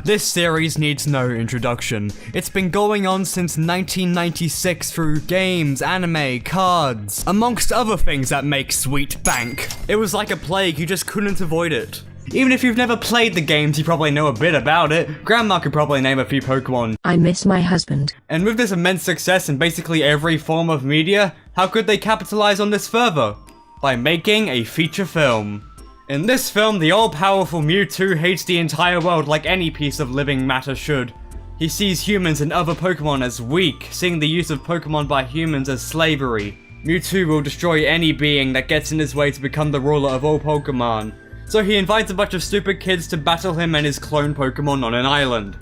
This series needs no introduction. It's been going on since 1996 through games, anime, cards, amongst other things that make sweet bank. It was like a plague, you just couldn't avoid it. Even if you've never played the games, you probably know a bit about it. Grandma could probably name a few Pokemon. I miss my husband. And with this immense success in basically every form of media, how could they capitalize on this further? By making a feature film. In this film, the all-powerful Mewtwo hates the entire world like any piece of living matter should. He sees humans and other Pokemon as weak, seeing the use of Pokemon by humans as slavery. Mewtwo will destroy any being that gets in his way to become the ruler of all Pokemon. So he invites a bunch of stupid kids to battle him and his clone Pokemon on an island.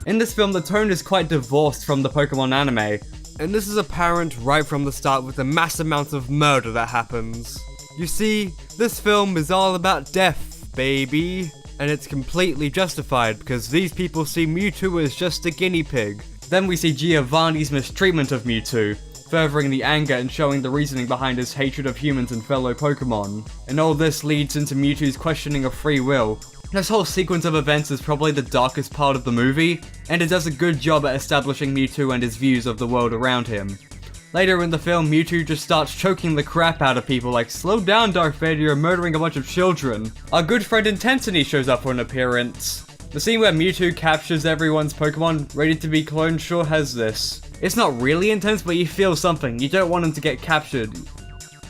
In this film, the tone is quite divorced from the Pokemon anime, and this is apparent right from the start with the mass amounts of murder that happens. You see, this film is all about death, baby. And it's completely justified because these people see Mewtwo as just a guinea pig. Then we see Giovanni's mistreatment of Mewtwo, furthering the anger and showing the reasoning behind his hatred of humans and fellow Pokemon. And all this leads into Mewtwo's questioning of free will. This whole sequence of events is probably the darkest part of the movie, and it does a good job at establishing Mewtwo and his views of the world around him. Later in the film, Mewtwo just starts choking the crap out of people like, "Slow down, Darth Vader, you're murdering a bunch of children." Our good friend Intensity shows up for an appearance. The scene where Mewtwo captures everyone's Pokemon ready to be cloned sure has this. It's not really intense, but you feel something. You don't want him to get captured.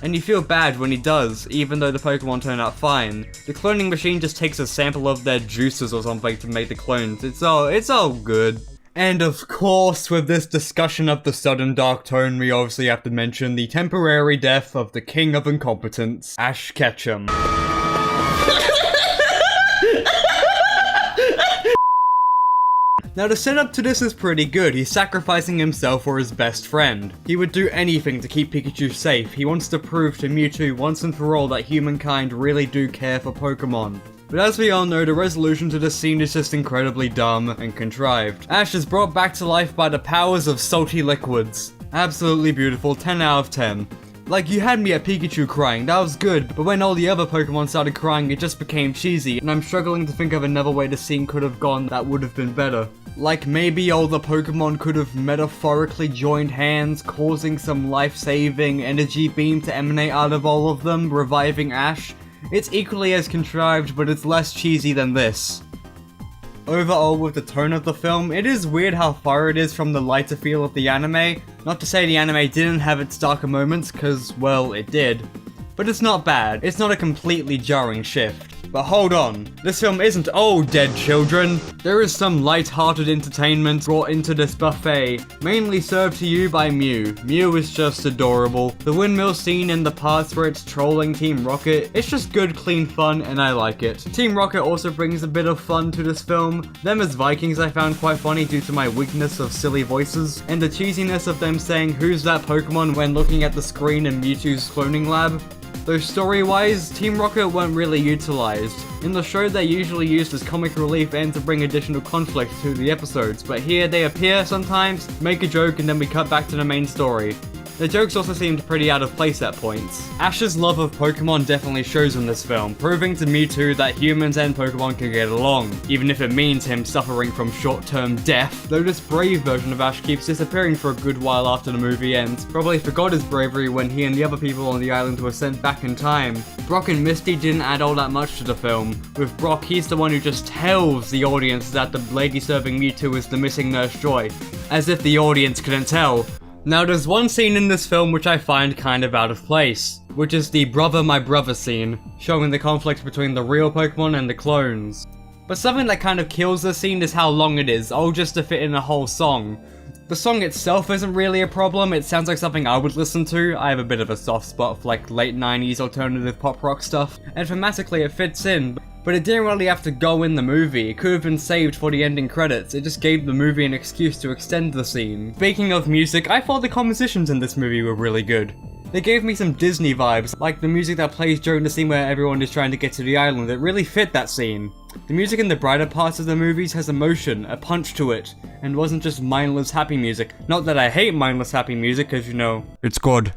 And you feel bad when he does, even though the Pokemon turn out fine. The cloning machine just takes a sample of their juices or something to make the clones. It's all good. And of course, with this discussion of the sudden dark tone, we obviously have to mention the temporary death of the king of incompetence, Ash Ketchum. Now the setup to this is pretty good. He's sacrificing himself for his best friend. He would do anything to keep Pikachu safe. He wants to prove to Mewtwo once and for all that humankind really do care for Pokemon. But as we all know, the resolution to this scene is just incredibly dumb and contrived. Ash is brought back to life by the powers of salty liquids. Absolutely beautiful, 10 out of 10. Like, you had me at Pikachu crying, that was good, but when all the other Pokemon started crying, it just became cheesy, and I'm struggling to think of another way the scene could have gone that would have been better. Like, maybe all the Pokemon could have metaphorically joined hands, causing some life-saving energy beam to emanate out of all of them, reviving Ash. It's equally as contrived, but it's less cheesy than this. Overall, with the tone of the film, it is weird how far it is from the lighter feel of the anime. Not to say the anime didn't have its darker moments, cause, well, it did. But it's not bad. It's not a completely jarring shift. But hold on, this film isn't all dead children. There is some light-hearted entertainment brought into this buffet, mainly served to you by Mew. Mew is just adorable. The windmill scene and the parts where it's trolling Team Rocket, it's just good, clean fun, and I like it. Team Rocket also brings a bit of fun to this film. Them as Vikings I found quite funny due to my weakness of silly voices, and the cheesiness of them saying "who's that Pokemon" when looking at the screen in Mewtwo's cloning lab. Though story-wise, Team Rocket weren't really utilized. In the show they're usually used as comic relief and to bring additional conflict to the episodes, but here they appear sometimes, make a joke, and then we cut back to the main story. The jokes also seemed pretty out of place at points. Ash's love of Pokemon definitely shows in this film, proving to Mewtwo that humans and Pokemon can get along, even if it means him suffering from short-term death. Though this brave version of Ash keeps disappearing for a good while after the movie ends, probably forgot his bravery when he and the other people on the island were sent back in time. Brock and Misty didn't add all that much to the film. With Brock, he's the one who just tells the audience that the lady serving Mewtwo is the missing Nurse Joy, as if the audience couldn't tell. Now there's one scene in this film which I find kind of out of place, which is the brother my brother scene, showing the conflict between the real Pokemon and the clones. But something that kind of kills the scene is how long it is, all just to fit in a whole song. The song itself isn't really a problem, it sounds like something I would listen to. I have a bit of a soft spot for like late 90s alternative pop rock stuff, and thematically it fits in. But it didn't really have to go in the movie, it could have been saved for the ending credits, it just gave the movie an excuse to extend the scene. Speaking of music, I thought the compositions in this movie were really good. They gave me some Disney vibes, like the music that plays during the scene where everyone is trying to get to the island, it really fit that scene. The music in the brighter parts of the movies has emotion, a punch to it, and wasn't just mindless happy music. Not that I hate mindless happy music, cause you know, it's good.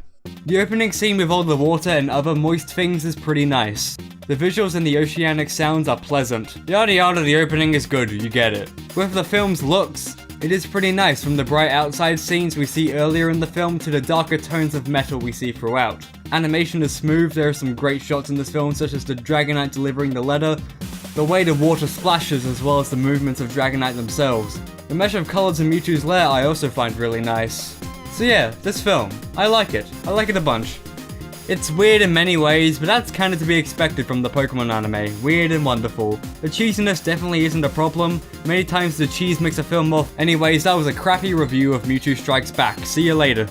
The opening scene with all the water and other moist things is pretty nice. The visuals and the oceanic sounds are pleasant. Yada yada, the opening is good, you get it. With the film's looks, it is pretty nice, from the bright outside scenes we see earlier in the film to the darker tones of metal we see throughout. Animation is smooth, there are some great shots in this film, such as the Dragonite delivering the letter, the way the water splashes, as well as the movements of Dragonite themselves. The mesh of colors in Mewtwo's lair I also find really nice. So yeah, this film, I like it a bunch. It's weird in many ways, but that's kinda to be expected from the Pokemon anime, weird and wonderful. The cheesiness definitely isn't a problem, many times the cheese makes a film off. Anyways, that was a crappy review of Mewtwo Strikes Back, see you later.